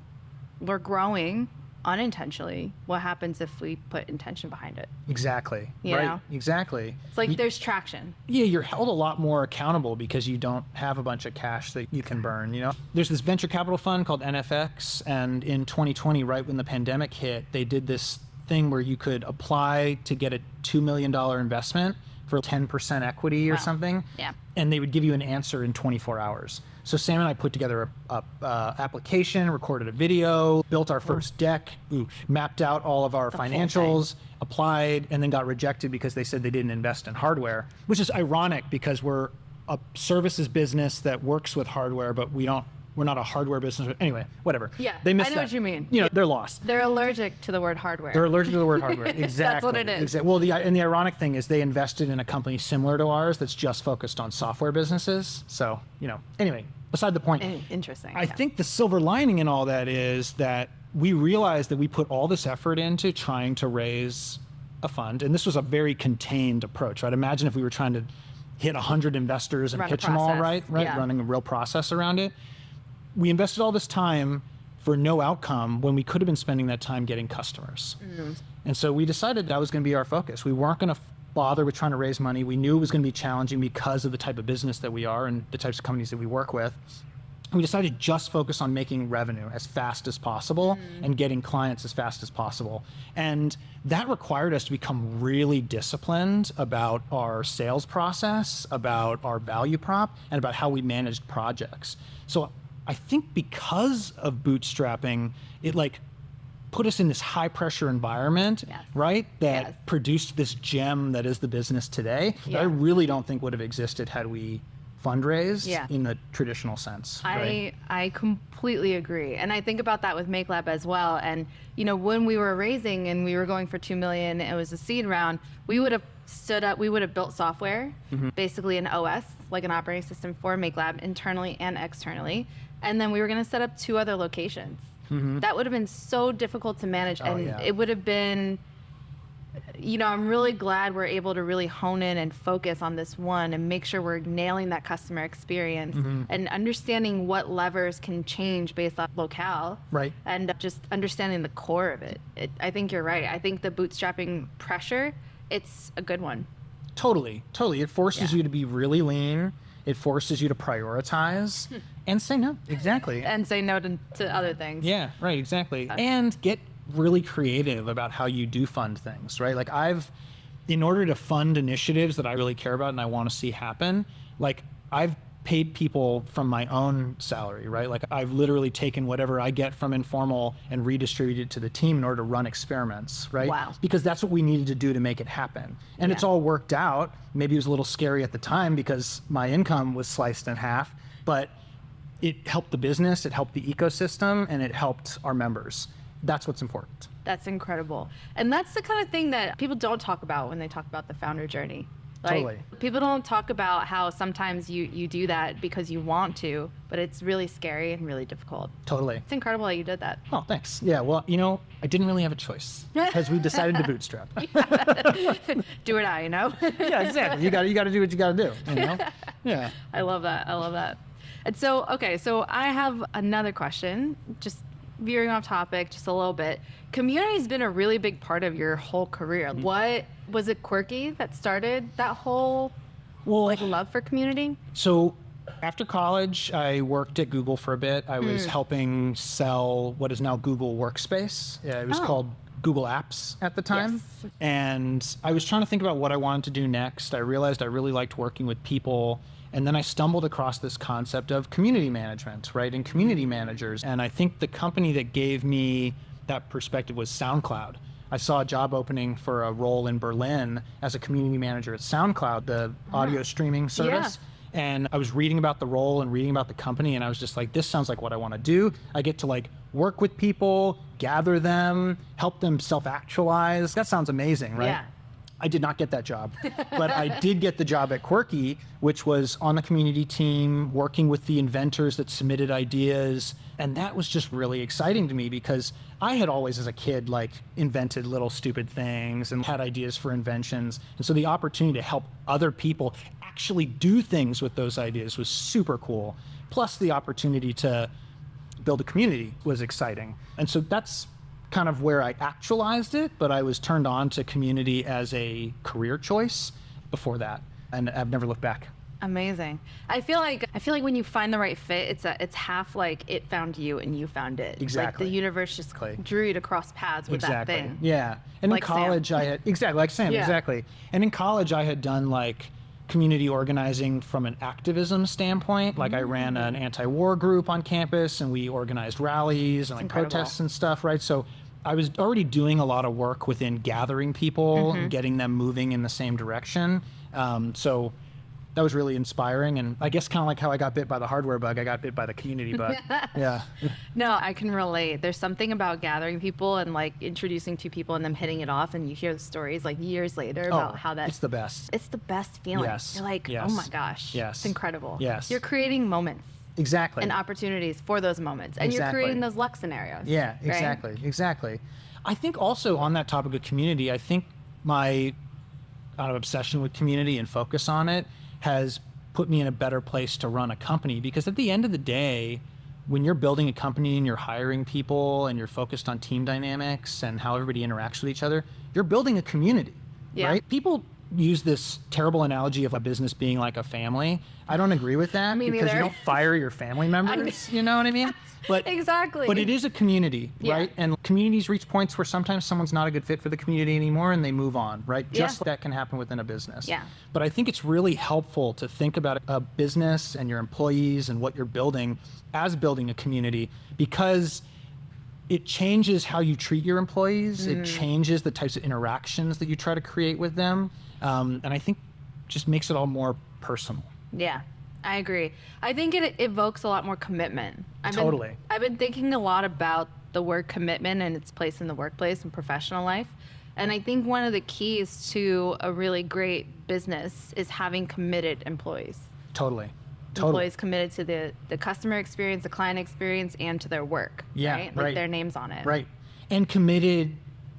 Speaker 2: we're growing unintentionally. What happens if we put intention behind it?
Speaker 1: Exactly.
Speaker 2: You know?
Speaker 1: Exactly.
Speaker 2: It's like there's traction.
Speaker 1: Yeah, you're held a lot more accountable because you don't have a bunch of cash that you can burn, There's this venture capital fund called NFX, and in 2020, right when the pandemic hit, they did this thing where you could apply to get a $2 million investment for 10% equity or something.
Speaker 2: Yeah.
Speaker 1: And they would give you an answer in 24 hours. So Sam and I put together a application, recorded a video, built our first deck, mapped out all of our financials, applied, and then got rejected because they said they didn't invest in hardware, which is ironic because we're a services business that works with hardware, but we're not a hardware business. Anyway, whatever.
Speaker 2: Yeah,
Speaker 1: they missed
Speaker 2: I know
Speaker 1: that.
Speaker 2: what you mean.
Speaker 1: They're lost.
Speaker 2: They're allergic to the word hardware.
Speaker 1: They're allergic to the word hardware. Exactly.
Speaker 2: That's what it is.
Speaker 1: Well, the ironic thing is they invested in a company similar to ours that's just focused on software businesses. So, anyway, beside the point.
Speaker 2: Interesting.
Speaker 1: I think the silver lining in all that is that we realized that we put all this effort into trying to raise a fund. And this was a very contained approach, right? Imagine if we were trying to hit 100 investors and pitch them all, right?
Speaker 2: Yeah.
Speaker 1: Running a real process around it. We invested all this time for no outcome when we could have been spending that time getting customers. And so we decided that was going to be our focus. We weren't going to bother with trying to raise money. We knew it was going to be challenging because of the type of business that we are and the types of companies that we work with. We decided to just focus on making revenue as fast as possible and getting clients as fast as possible. And that required us to become really disciplined about our sales process, about our value prop, and about how we managed projects. So I think because of bootstrapping, it put us in this high pressure environment, right? That produced this gem that is the business today that I really don't think would have existed had we fundraised in the traditional sense.
Speaker 2: I completely agree. And I think about that with MakeLab as well. And, when we were raising and we were going for 2 million, it was a seed round, we would have stood up, we would have built software, basically an OS, like an operating system for MakeLab internally and externally. And then we were going to set up 2 other locations. that would have been so difficult to manage. And
Speaker 1: yeah.
Speaker 2: it would have been, I'm really glad we're able to really hone in and focus on this one and make sure we're nailing that customer experience and understanding what levers can change based on locale.
Speaker 1: Right.
Speaker 2: And just understanding the core of it. I think you're right. I think the bootstrapping pressure, it's a good one.
Speaker 1: Totally. It forces you to be really lean. It forces you to prioritize and say no. Exactly.
Speaker 2: And say no to other things.
Speaker 1: Yeah, right, exactly. And get really creative about how you do fund things, right? Like in order to fund initiatives that I really care about and I want to see happen, like I've paid people from my own salary, right? Like I've literally taken whatever I get from Informal and redistributed it to the team in order to run experiments, right?
Speaker 2: Wow.
Speaker 1: Because that's what we needed to do to make it happen. And it's all worked out. Maybe it was a little scary at the time because my income was sliced in half, but it helped the business, it helped the ecosystem, and it helped our members. That's what's important.
Speaker 2: That's incredible. And that's the kind of thing that people don't talk about when they talk about the founder journey. Like,
Speaker 1: Totally.
Speaker 2: People don't talk about how sometimes you do that because you want to, but it's really scary and really difficult.
Speaker 1: Totally.
Speaker 2: It's incredible that you did that.
Speaker 1: Oh, thanks. Yeah, well, I didn't really have a choice because we decided to bootstrap.
Speaker 2: Do or die,
Speaker 1: Yeah, exactly. You got to do what you got to do, Yeah.
Speaker 2: I love that. And so, okay, so I have another question, just veering off topic just a little bit. Community has been a really big part of your whole career. What was it, Quirky, that started that whole love for community?
Speaker 1: So after college, I worked at Google for a bit. I was helping sell what is now Google Workspace. Yeah, it was called Google Apps at the time.
Speaker 2: Yes.
Speaker 1: And I was trying to think about what I wanted to do next. I realized I really liked working with people. And then I stumbled across this concept of community management, right? And community managers. And I think the company that gave me that perspective was SoundCloud. I saw a job opening for a role in Berlin as a community manager at SoundCloud, the audio streaming service.
Speaker 2: Yeah.
Speaker 1: And I was reading about the role and reading about the company, and I was just like, this sounds like what I want to do. I get to work with people, gather them, help them self-actualize. That sounds amazing, right?
Speaker 2: Yeah.
Speaker 1: I did not get that job, but I did get the job at Quirky, which was on the community team, working with the inventors that submitted ideas. And that was just really exciting to me because I had always, as a kid, invented little stupid things and had ideas for inventions. And so the opportunity to help other people actually do things with those ideas was super cool. Plus the opportunity to build a community was exciting. And so that's kind of where I actualized it, but I was turned on to community as a career choice before that, and I've never looked back.
Speaker 2: Amazing. I feel like when you find the right fit, it's half like it found you and you found it.
Speaker 1: Exactly.
Speaker 2: Like the universe just drew you to cross paths with that thing.
Speaker 1: Yeah. And
Speaker 2: like
Speaker 1: in college,
Speaker 2: Sam.
Speaker 1: I had like Sam,
Speaker 2: Yeah.
Speaker 1: exactly. And in college, I had done community organizing from an activism standpoint. I ran an anti-war group on campus, and we organized rallies and protests and stuff, right? So I was already doing a lot of work within gathering people and getting them moving in the same direction. So that was really inspiring. And I guess kind of like how I got bit by the hardware bug, I got bit by the community bug. Yeah.
Speaker 2: No, I can relate. There's something about gathering people and introducing two people and them hitting it off, and you hear the stories years later about how that.
Speaker 1: It's the best.
Speaker 2: It's the best feeling.
Speaker 1: Yes.
Speaker 2: You're like,
Speaker 1: Yes.
Speaker 2: oh my gosh.
Speaker 1: Yes.
Speaker 2: It's incredible.
Speaker 1: Yes.
Speaker 2: You're creating moments.
Speaker 1: Exactly.
Speaker 2: And opportunities for those moments. And you're
Speaker 1: Exactly.
Speaker 2: creating those luck scenarios.
Speaker 1: Yeah,
Speaker 2: right?
Speaker 1: exactly. I think also on that topic of community, I think my obsession with community and focus on it has put me in a better place to run a company, because at the end of the day, when you're building a company and you're hiring people and you're focused on team dynamics and how everybody interacts with each other, you're building a community, right? People use this terrible analogy of a business being like a family. I don't agree with that because
Speaker 2: neither.
Speaker 1: you don't fire your family members, you know what I mean? But
Speaker 2: Exactly.
Speaker 1: But it is a community, right? And communities reach points where sometimes someone's not a good fit for the community anymore and they move on, right? Just like that can happen within a business.
Speaker 2: Yeah.
Speaker 1: But I think it's really helpful to think about a business and your employees and what you're building as building a community, because it changes how you treat your employees. It changes the types of interactions that you try to create with them. And I think just makes it all more personal.
Speaker 2: Yeah, I agree. I think it evokes a lot more commitment. I've been thinking a lot about the word commitment and its place in the workplace and professional life. And I think one of the keys to a really great business is having committed employees.
Speaker 1: Totally.
Speaker 2: employees committed to the customer experience, the client experience, and to their work.
Speaker 1: Yeah,
Speaker 2: right? Like their names on it.
Speaker 1: Right. And committed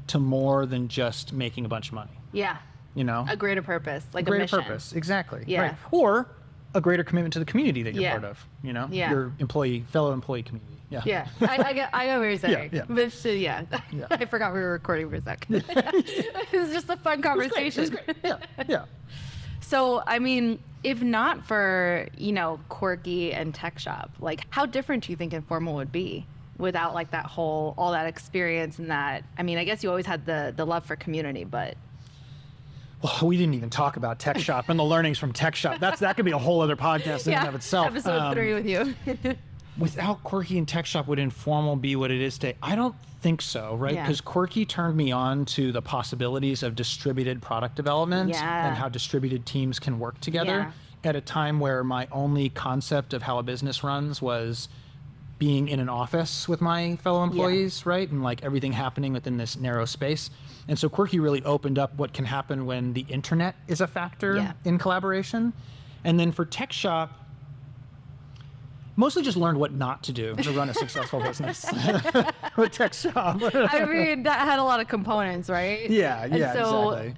Speaker 1: to more than just making a bunch of money.
Speaker 2: Yeah.
Speaker 1: You know?
Speaker 2: A greater purpose, like
Speaker 1: a greater
Speaker 2: mission.
Speaker 1: purpose, exactly.
Speaker 2: Yeah.
Speaker 1: Right. Or a greater commitment to the community that you're
Speaker 2: Yeah.
Speaker 1: part of, you know?
Speaker 2: Yeah.
Speaker 1: Your fellow employee community. Yeah.
Speaker 2: Yeah, I get what you're saying.
Speaker 1: Yeah.
Speaker 2: But yeah.
Speaker 1: Yeah.
Speaker 2: I forgot we were recording for a second. It was just a fun conversation.
Speaker 1: It's great. Yeah. Yeah.
Speaker 2: So, I mean, if not for, Quirky and Tech Shop, like how different do you think Informal would be without like all that experience and that, I mean, I guess you always had the love for community, but.
Speaker 1: Well, we didn't even talk about Tech Shop and the learnings from Tech Shop. That could be a whole other podcast in and of itself.
Speaker 2: Episode 3 with you.
Speaker 1: Without Quirky and Tech Shop, would Informal be what it is today? I don't think so, right?
Speaker 2: Yeah.
Speaker 1: Because Quirky turned me on to the possibilities of distributed product development
Speaker 2: Yeah.
Speaker 1: and how distributed teams can work together at a time where my only concept of how a business runs was being in an office with my fellow employees, right? And like everything happening within this narrow space. And so Quirky really opened up what can happen when the internet is a factor in collaboration. And then for Tech Shop, mostly just learned what not to do to run a successful business with Tech Shop.
Speaker 2: I mean, that had a lot of components, right?
Speaker 1: Yeah,
Speaker 2: And so,
Speaker 1: exactly.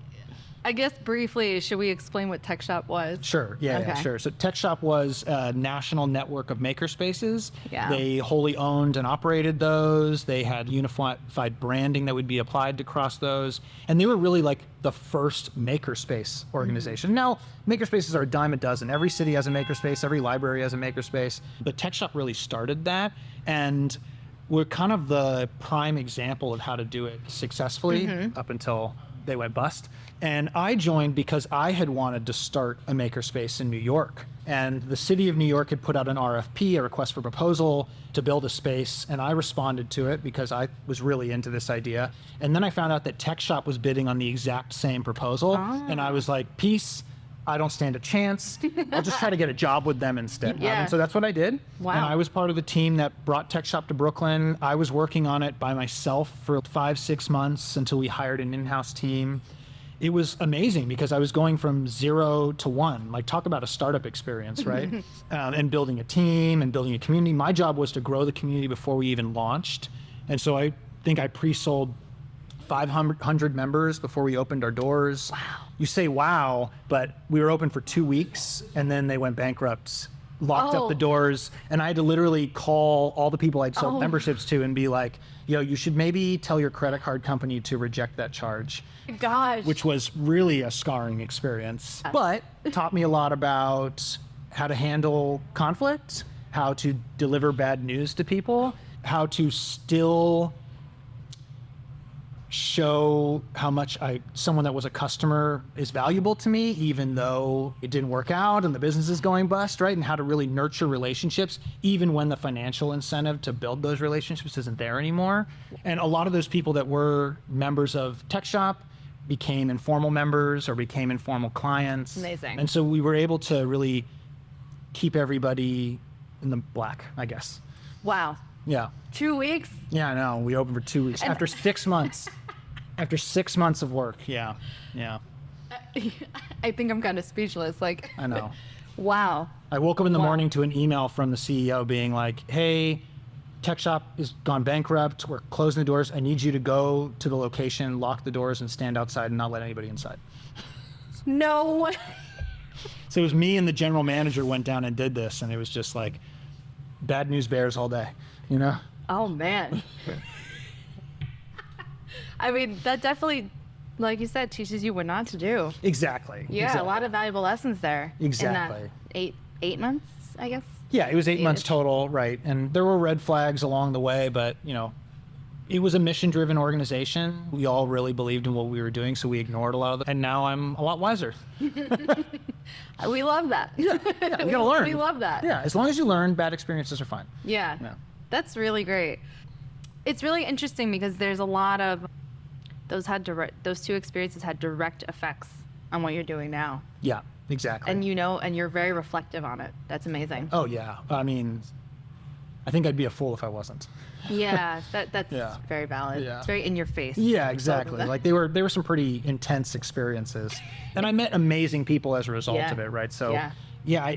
Speaker 2: I guess briefly, should we explain what Tech Shop was?
Speaker 1: Sure, yeah, sure. So Tech Shop was a national network of makerspaces.
Speaker 2: Yeah.
Speaker 1: They wholly owned and operated those. They had unified branding that would be applied across those. And they were really like the first makerspace organization. Now, makerspaces are a dime a dozen. Every city has a makerspace. Every library has a makerspace. But Tech Shop really started that. And we're kind of the prime example of how to do it successfully up until they went bust. And I joined because I had wanted to start a makerspace in New York. And the city of New York had put out an RFP, a request for proposal, to build a space. And I responded to it because I was really into this idea. And then I found out that Tech Shop was bidding on the exact same proposal. And I was like, peace, I don't stand a chance. I'll just try to get a job with them instead.
Speaker 2: Yeah.
Speaker 1: And so that's what I did.
Speaker 2: Wow.
Speaker 1: And I was part of the team that brought Tech Shop to Brooklyn. I was working on it by myself for 5-6 months until we hired an in-house team. It was amazing because I was going from 0 to 1. Like, talk about a startup experience, right? And building a team and building a community. My job was to grow the community before we even launched. And so I think I pre-sold 500 members before we opened our doors.
Speaker 2: Wow.
Speaker 1: You say wow, but we were open for 2 weeks and then they went bankrupt, locked up the doors, and I had to literally call all the people I'd sold memberships to and be like, yo, you should maybe tell your credit card company to reject that charge.
Speaker 2: Gosh.
Speaker 1: Which was really a scarring experience, but taught me a lot about how to handle conflict, how to deliver bad news to people, how to still show how much someone that was a customer is valuable to me, even though it didn't work out and the business is going bust, right? And how to really nurture relationships, even when the financial incentive to build those relationships isn't there anymore. And a lot of those people that were members of Tech Shop became Informal members or became Informal clients.
Speaker 2: Amazing.
Speaker 1: And so we were able to really keep everybody in the black, I guess.
Speaker 2: Wow.
Speaker 1: Yeah.
Speaker 2: 2 weeks?
Speaker 1: Yeah, I know. We opened for 2 weeks. After 6 months. After 6 months of work. Yeah. Yeah.
Speaker 2: I think I'm kind of speechless. Like,
Speaker 1: I know.
Speaker 2: wow.
Speaker 1: I woke up in the
Speaker 2: Wow.
Speaker 1: morning to an email from the CEO being like, hey, Tech Shop is gone bankrupt. We're closing the doors. I need you to go to the location, lock the doors, and stand outside and not let anybody inside.
Speaker 2: No.
Speaker 1: So it was me and the general manager went down and did this, and it was just like bad news bears all day, you know?
Speaker 2: Oh, man. I mean, that definitely, like you said, teaches you what not to do.
Speaker 1: Exactly.
Speaker 2: Yeah,
Speaker 1: exactly.
Speaker 2: a lot of valuable lessons there.
Speaker 1: Exactly.
Speaker 2: In that eight months, I guess.
Speaker 1: Yeah, it was 8 months
Speaker 2: Eight-ish.
Speaker 1: total, right? And there were red flags along the way, but, you know, it was a mission-driven organization. We all really believed in what we were doing, so we ignored a lot of them. And now I'm a lot wiser.
Speaker 2: We love that.
Speaker 1: Yeah, we gotta learn.
Speaker 2: We love that.
Speaker 1: Yeah, as long as you learn, bad experiences are fine.
Speaker 2: Yeah.
Speaker 1: Yeah.
Speaker 2: That's really great. It's really interesting because there's a lot of those two experiences had direct effects on what you're doing now.
Speaker 1: Yeah, exactly.
Speaker 2: And and you're very reflective on it. That's amazing.
Speaker 1: Oh, yeah. I mean, I think I'd be a fool if I wasn't.
Speaker 2: Yeah, that's
Speaker 1: Yeah. Yeah.
Speaker 2: very valid. It's very in your face.
Speaker 1: Yeah, exactly. Like they were some pretty intense experiences, and I met amazing people as a result
Speaker 2: Yeah.
Speaker 1: of it, right? So,
Speaker 2: Yeah.
Speaker 1: yeah,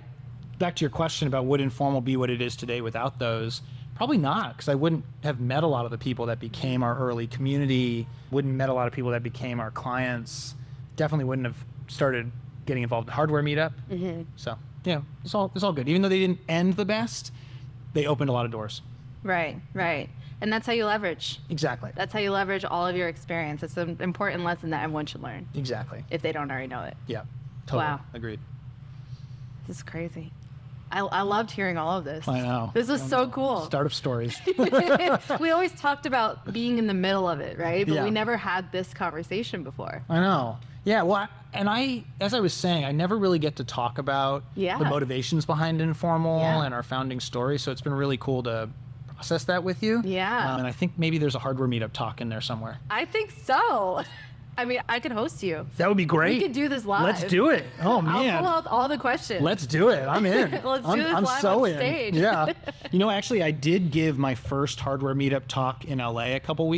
Speaker 1: back to your question about would Informal be what it is today without those? Probably not, because I wouldn't have met a lot of the people that became our early community, wouldn't met a lot of people that became our clients, definitely wouldn't have started getting involved in hardware meetup. So yeah, it's all good. Even though they didn't end the best, they opened a lot of doors.
Speaker 2: Right. And that's how you leverage.
Speaker 1: Exactly.
Speaker 2: That's how you leverage all of your experience. It's an important lesson that everyone should learn.
Speaker 1: Exactly.
Speaker 2: If they don't already know it.
Speaker 1: Yeah, totally.
Speaker 2: Wow.
Speaker 1: Agreed.
Speaker 2: This is crazy. I loved hearing all of this.
Speaker 1: I know.
Speaker 2: This was so cool.
Speaker 1: Startup stories.
Speaker 2: We always talked about being in the middle of it, right? But
Speaker 1: Yeah.
Speaker 2: we never had this conversation before.
Speaker 1: I know. Yeah, well, as I was saying, I never really get to talk about
Speaker 2: Yeah.
Speaker 1: the motivations behind Informal
Speaker 2: Yeah.
Speaker 1: and our founding story, so it's been really cool to process that with you.
Speaker 2: Yeah.
Speaker 1: And I think maybe there's a hardware meetup talk in there somewhere.
Speaker 2: I think so. I mean, I could host you.
Speaker 1: That would be great.
Speaker 2: We could do this live.
Speaker 1: Let's do it. Oh, man.
Speaker 2: I'll pull out all the questions.
Speaker 1: Let's do it. I'm in.
Speaker 2: Let's do this
Speaker 1: I'm
Speaker 2: live
Speaker 1: so
Speaker 2: on
Speaker 1: in.
Speaker 2: stage.
Speaker 1: Yeah. You know, actually, I did give my first hardware meetup talk in LA a couple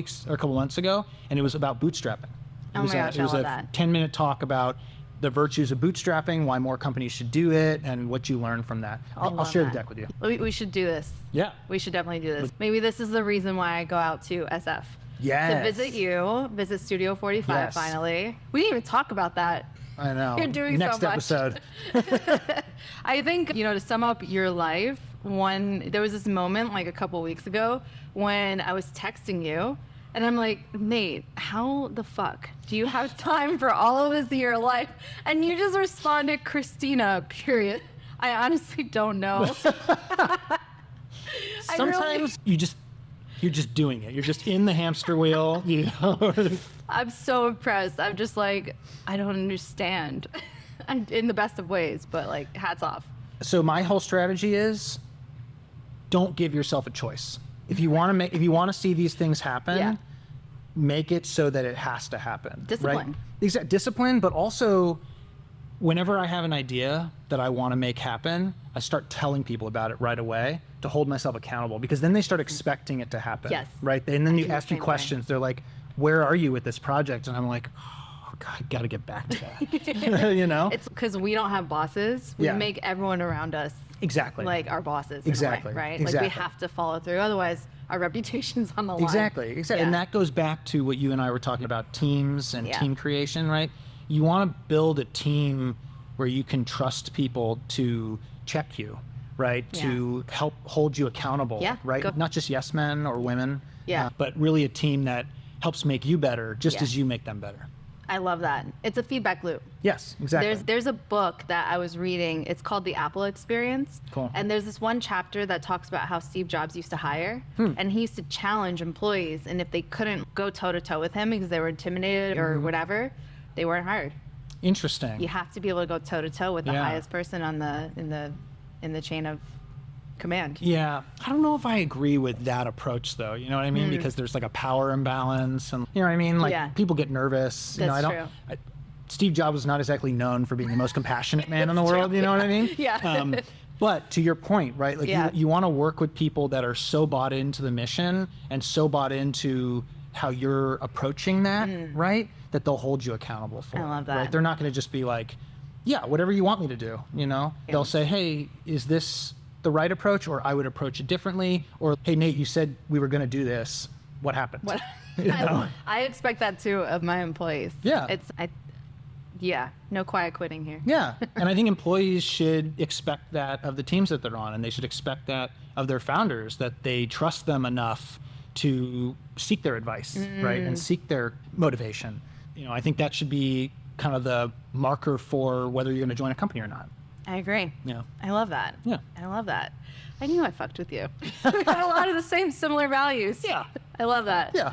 Speaker 1: months ago, and it was about bootstrapping.
Speaker 2: Oh my gosh,
Speaker 1: it was
Speaker 2: I love
Speaker 1: a
Speaker 2: that.
Speaker 1: 10-minute talk about the virtues of bootstrapping, why more companies should do it, and what you learn from that. I'll
Speaker 2: love
Speaker 1: share
Speaker 2: that.
Speaker 1: the deck with you.
Speaker 2: We should do this.
Speaker 1: Yeah.
Speaker 2: We should definitely do this. Maybe this is the reason why I go out to SF.
Speaker 1: Yes.
Speaker 2: To visit you, visit Studio 45
Speaker 1: Yes.
Speaker 2: finally. We didn't even talk about that.
Speaker 1: I know.
Speaker 2: You're doing
Speaker 1: Next
Speaker 2: so much.
Speaker 1: episode.
Speaker 2: I think, to sum up your life, there was this moment like a couple weeks ago when I was texting you and I'm like, Nate, how the fuck do you have time for all of this in your life? And you just responded, Christina, period. I honestly don't know.
Speaker 1: Sometimes you're just doing it. You're just in the hamster wheel. You know?
Speaker 2: I'm so impressed. I'm just like, I don't understand. I'm in the best of ways, but like, hats off.
Speaker 1: So my whole strategy is don't give yourself a choice. If you want to see these things happen,
Speaker 2: Yeah.
Speaker 1: make it so that it has to happen.
Speaker 2: Discipline.
Speaker 1: Right? Discipline, but also whenever I have an idea that I want to make happen, I start telling people about it right away to hold myself accountable, because then they start expecting it to happen.
Speaker 2: Yes.
Speaker 1: Right? And then you
Speaker 2: do the
Speaker 1: ask me
Speaker 2: same way.
Speaker 1: questions. They're like, where are you with this project? And I'm like, oh, God, I got to get back to that. You know?
Speaker 2: It's because we don't have bosses. We
Speaker 1: Yeah.
Speaker 2: make everyone around us
Speaker 1: Exactly.
Speaker 2: like our bosses.
Speaker 1: Exactly.
Speaker 2: In a way, right?
Speaker 1: Exactly.
Speaker 2: Like we have to follow through. Otherwise, our reputation's on the line.
Speaker 1: Exactly.
Speaker 2: Yeah.
Speaker 1: And that goes back to what you and I were talking about, teams and
Speaker 2: Yeah.
Speaker 1: team creation, right? You want to build a team where you can trust people to check you, right?
Speaker 2: Yeah.
Speaker 1: To help hold you accountable,
Speaker 2: Yeah,
Speaker 1: right?
Speaker 2: go-
Speaker 1: Not just yes men or women,
Speaker 2: Yeah.
Speaker 1: but really a team that helps make you better just
Speaker 2: Yes.
Speaker 1: as you make them better.
Speaker 2: I love that. It's a feedback loop.
Speaker 1: Yes, exactly.
Speaker 2: There's a book that I was reading. It's called The Apple Experience.
Speaker 1: Cool.
Speaker 2: And there's this one chapter that talks about how Steve Jobs used to hire,
Speaker 1: Hmm.
Speaker 2: and he used to challenge employees, and if they couldn't go toe to toe with him because they were intimidated or
Speaker 1: Mm-hmm.
Speaker 2: whatever, they weren't hired.
Speaker 1: Interesting.
Speaker 2: You have to be able to go toe to toe with the
Speaker 1: Yeah.
Speaker 2: highest person on in the chain of command.
Speaker 1: Yeah, I don't know if I agree with that approach, though. You know what I mean? Because there's like a power imbalance, and you know what I mean. Like
Speaker 2: Yeah.
Speaker 1: people get nervous. You know,
Speaker 2: That's
Speaker 1: I don't.
Speaker 2: true.
Speaker 1: Steve Jobs was not exactly known for being the most compassionate man in the
Speaker 2: That's
Speaker 1: world.
Speaker 2: true.
Speaker 1: You know what I mean?
Speaker 2: Yeah.
Speaker 1: But to your point, right? Like
Speaker 2: Yeah.
Speaker 1: you want to work with people that are so bought into the mission and so bought into how you're approaching that, right? That they'll hold you accountable for.
Speaker 2: I love
Speaker 1: it,
Speaker 2: that.
Speaker 1: Right? They're not going to just be like, yeah, whatever you want me to do. You know, they'll say, hey, is this the right approach, or I would approach it differently, or hey, Nate, you said we were going to do this. What happened?
Speaker 2: What?
Speaker 1: You know?
Speaker 2: I expect that too of my employees.
Speaker 1: Yeah.
Speaker 2: No quiet quitting here.
Speaker 1: Yeah, and I think employees should expect that of the teams that they're on, and they should expect that of their founders, that they trust them enough to seek their advice, right, and seek their motivation. You know, I think that should be kind of the marker for whether you're going to join a company or not.
Speaker 2: I agree.
Speaker 1: Yeah.
Speaker 2: I love that.
Speaker 1: Yeah.
Speaker 2: I love that. I knew I fucked with you. We got a lot of the same similar values.
Speaker 1: Yeah.
Speaker 2: I love that.
Speaker 1: Yeah.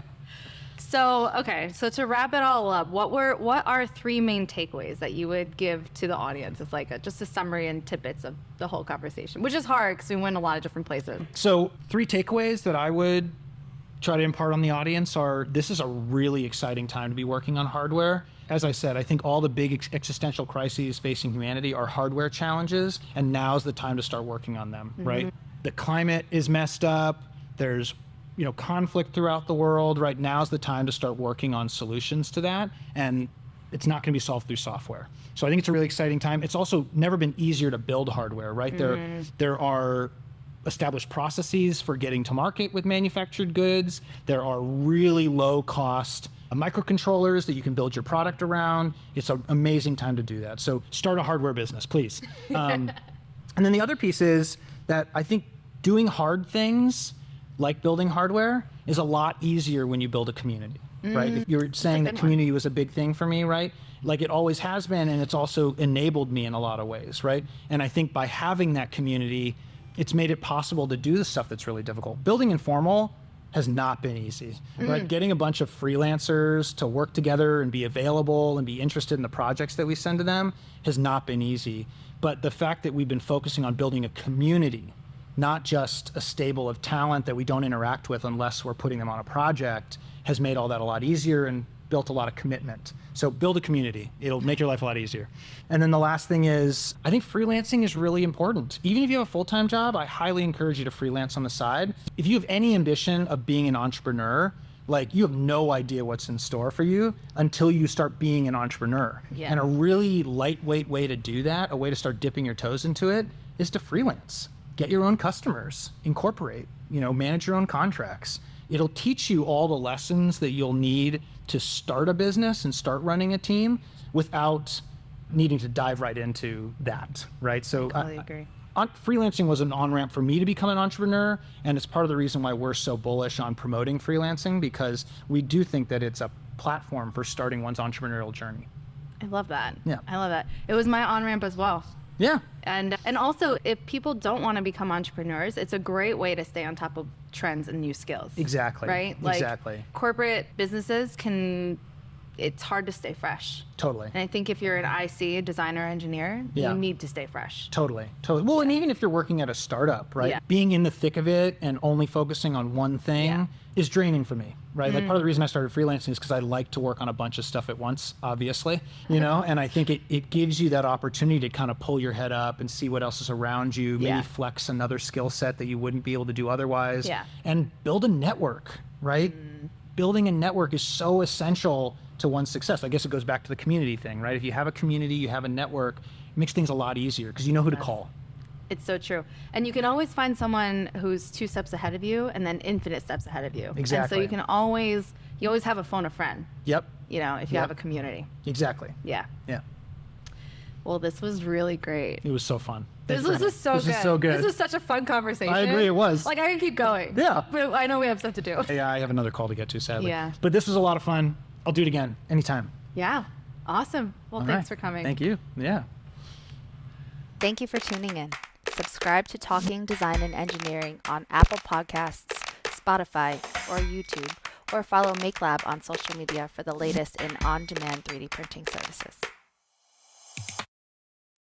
Speaker 2: So, okay. So to wrap it all up, what are three main takeaways that you would give to the audience? It's like just a summary and tidbits of the whole conversation, which is hard because we went a lot of different places.
Speaker 1: So 3 takeaways that I would try to impart on the audience are: this is a really exciting time to be working on hardware. As I said, I think all the big existential crises facing humanity are hardware challenges, and now's the time to start working on them, right? The climate is messed up. There's conflict throughout the world. Right now's the time to start working on solutions to that. And it's not going to be solved through software. So I think it's a really exciting time. It's also never been easier to build hardware, right? There are established processes for getting to market with manufactured goods. There are really low cost microcontrollers that you can build your product around. It's an amazing time to do that. So start a hardware business, please. And then the other piece is that I think doing hard things like building hardware is a lot easier when you build a community, right? If you're saying that community was a big thing for me, right? Like it always has been, and it's also enabled me in a lot of ways, right? And I think by having that community, it's made it possible to do the stuff that's really difficult. Building Informal has not been easy, right? Getting a bunch of freelancers to work together and be available and be interested in the projects that we send to them has not been easy. But the fact that we've been focusing on building a community, not just a stable of talent that we don't interact with unless we're putting them on a project, has made all that a lot easier and built a lot of commitment. So build a community. It'll make your life a lot easier. And then the last thing is, I think freelancing is really important. Even if you have a full-time job, I highly encourage you to freelance on the side. If you have any ambition of being an entrepreneur, like you have no idea what's in store for you until you start being an entrepreneur.
Speaker 2: Yeah.
Speaker 1: And a really lightweight way to do that, a way to start dipping your toes into it, is to freelance. Get your own customers, incorporate, manage your own contracts. It'll teach you all the lessons that you'll need to start a business and start running a team without needing to dive right into that, right? So
Speaker 2: I totally agree.
Speaker 1: Freelancing was an on-ramp for me to become an entrepreneur, and it's part of the reason why we're so bullish on promoting freelancing, because we do think that it's a platform for starting one's entrepreneurial journey.
Speaker 2: I love that.
Speaker 1: Yeah.
Speaker 2: I love that. It was my on-ramp as well.
Speaker 1: Yeah.
Speaker 2: And also, if people don't want to become entrepreneurs, it's a great way to stay on top of trends and new skills.
Speaker 1: Exactly.
Speaker 2: Right?
Speaker 1: Exactly.
Speaker 2: Corporate businesses it's hard to stay fresh.
Speaker 1: Totally.
Speaker 2: And I think if you're an IC, designer, engineer,
Speaker 1: Yeah.
Speaker 2: you need to stay fresh.
Speaker 1: Totally. Well, and even if you're working at a startup, right?
Speaker 2: Yeah.
Speaker 1: Being in the thick of it and only focusing on one thing is draining for me, right? Like part of the reason I started freelancing is because I like to work on a bunch of stuff at once, obviously, and I think it gives you that opportunity to kind of pull your head up and see what else is around you, maybe flex another skill set that you wouldn't be able to do otherwise, and build a network, right? Building a network is so essential to one's success. I guess it goes back to the community thing, right? If you have a community, you have a network, it makes things a lot easier because you know who to call.
Speaker 2: It's so true. And you can always find someone who's 2 steps ahead of you and then infinite steps ahead of you.
Speaker 1: Exactly.
Speaker 2: And so you always have a phone a friend,
Speaker 1: Yep.
Speaker 2: if you have a community.
Speaker 1: Exactly.
Speaker 2: Yeah.
Speaker 1: Yeah.
Speaker 2: Well, this was really great.
Speaker 1: It was so fun.
Speaker 2: This was so good.
Speaker 1: This is so good.
Speaker 2: This was such a fun conversation.
Speaker 1: I agree, it was.
Speaker 2: Like, I can keep going.
Speaker 1: Yeah.
Speaker 2: But I know we have stuff to do.
Speaker 1: Yeah, I have another call to get to, sadly.
Speaker 2: Yeah.
Speaker 1: But this was a lot of fun. I'll do it again, anytime.
Speaker 2: Yeah. Awesome. Well,
Speaker 1: All
Speaker 2: thanks
Speaker 1: right.
Speaker 2: for coming.
Speaker 1: Thank you. Yeah.
Speaker 3: Thank you for tuning in. Subscribe to Talking Design and Engineering on Apple Podcasts, Spotify, or YouTube, or follow MakeLab on social media for the latest in on-demand 3D printing services.